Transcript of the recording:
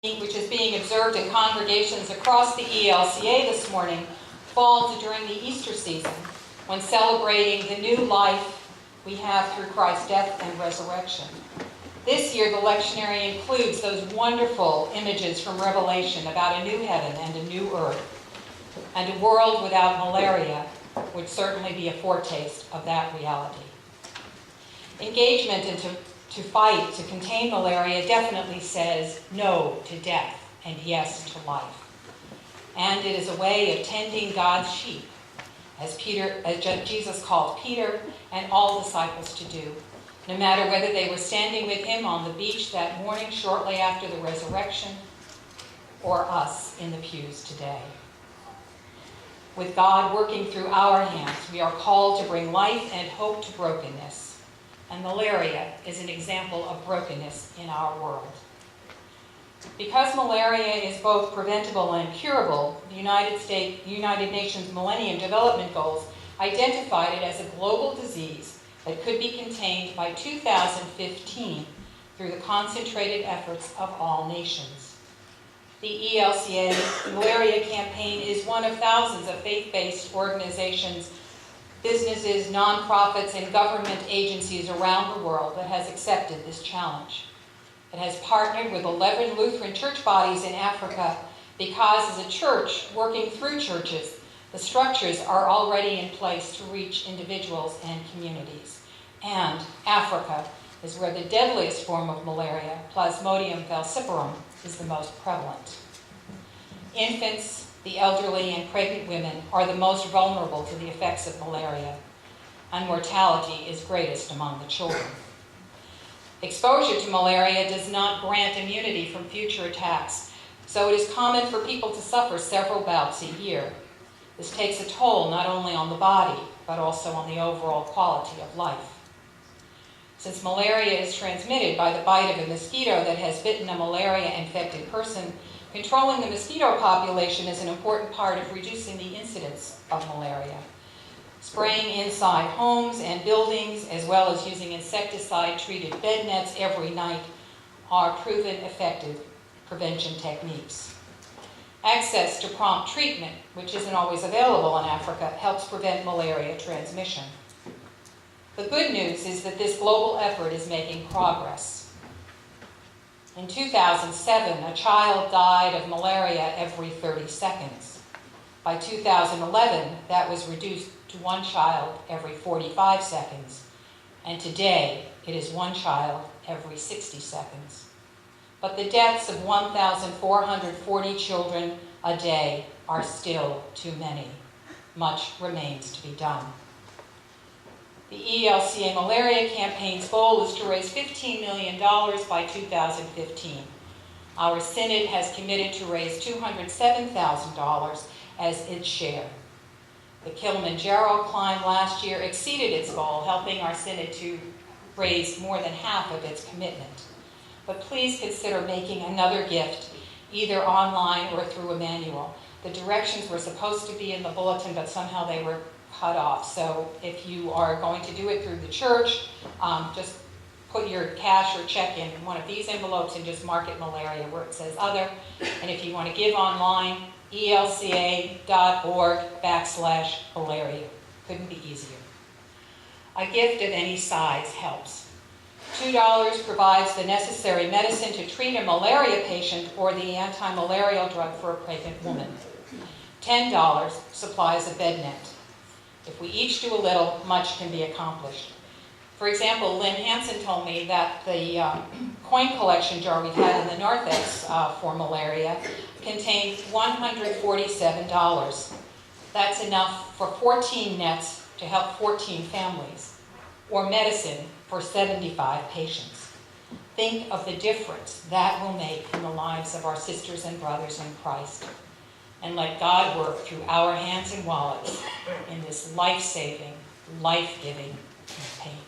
which is being observed in congregations across the ELCA this morning, falls during the Easter season, when celebrating the new life we have through Christ's death and resurrection. This year, the lectionary includes those wonderful images from Revelation about a new heaven and a new earth, and a world without malaria would certainly be a foretaste of that reality. Engagement to fight to contain malaria definitely says no to death and yes to life. And it is a way of tending God's sheep, as Jesus called Peter and all disciples to do, no matter whether they were standing with him on the beach that morning shortly after the resurrection, or us in the pews today. With God working through our hands, we are called to bring life and hope to brokenness. And malaria is an example of brokenness in our world. Because malaria is both preventable and curable, the United Nations Millennium Development Goals identified it as a global disease that could be contained by 2015 through the concentrated efforts of all nations. The ELCA Malaria Campaign is one of thousands of faith-based organizations, businesses, nonprofits, and government agencies around the world that has accepted this challenge. It has partnered with 11 Lutheran church bodies in Africa because, as a church working through churches, the structures are already in place to reach individuals and communities. And Africa is where the deadliest form of malaria, Plasmodium falciparum, is the most prevalent. Infants, the elderly, and pregnant women are the most vulnerable to the effects of malaria, and mortality is greatest among the children. Exposure to malaria does not grant immunity from future attacks, so it is common for people to suffer several bouts a year. This takes a toll not only on the body, but also on the overall quality of life. Since malaria is transmitted by the bite of a mosquito that has bitten a malaria-infected person, controlling the mosquito population is an important part of reducing the incidence of malaria. Spraying inside homes and buildings, as well as using insecticide-treated bed nets every night, are proven effective prevention techniques. Access to prompt treatment, which isn't always available in Africa, helps prevent malaria transmission. The good news is that this global effort is making progress. In 2007, a child died of malaria every 30 seconds. By 2011, that was reduced to one child every 45 seconds. And today, it is one child every 60 seconds. But the deaths of 1,440 children a day are still too many. Much remains to be done. The ELCA Malaria Campaign's goal is to raise $15 million by 2015. Our Synod has committed to raise $207,000 as its share. The Kilimanjaro climb last year exceeded its goal, helping our Synod to raise more than half of its commitment. But please consider making another gift, either online or through a manual. The directions were supposed to be in the bulletin, but somehow they were cut off. So if you are going to do it through the church, just put your cash or check in one of these envelopes and just mark it malaria where it says other. And if you want to give online, elca.org/malaria. Couldn't be easier. A gift of any size helps. $2 provides the necessary medicine to treat a malaria patient or the anti-malarial drug for a pregnant woman. $10 supplies a bed net. If we each do a little, much can be accomplished. For example, Lynn Hansen told me that the coin collection jar we've had in the narthex for malaria contained $147. That's enough for 14 nets to help 14 families, or medicine for 75 patients. Think of the difference that will make in the lives of our sisters and brothers in Christ. And let God work through our hands and wallets in this life-saving, life-giving campaign.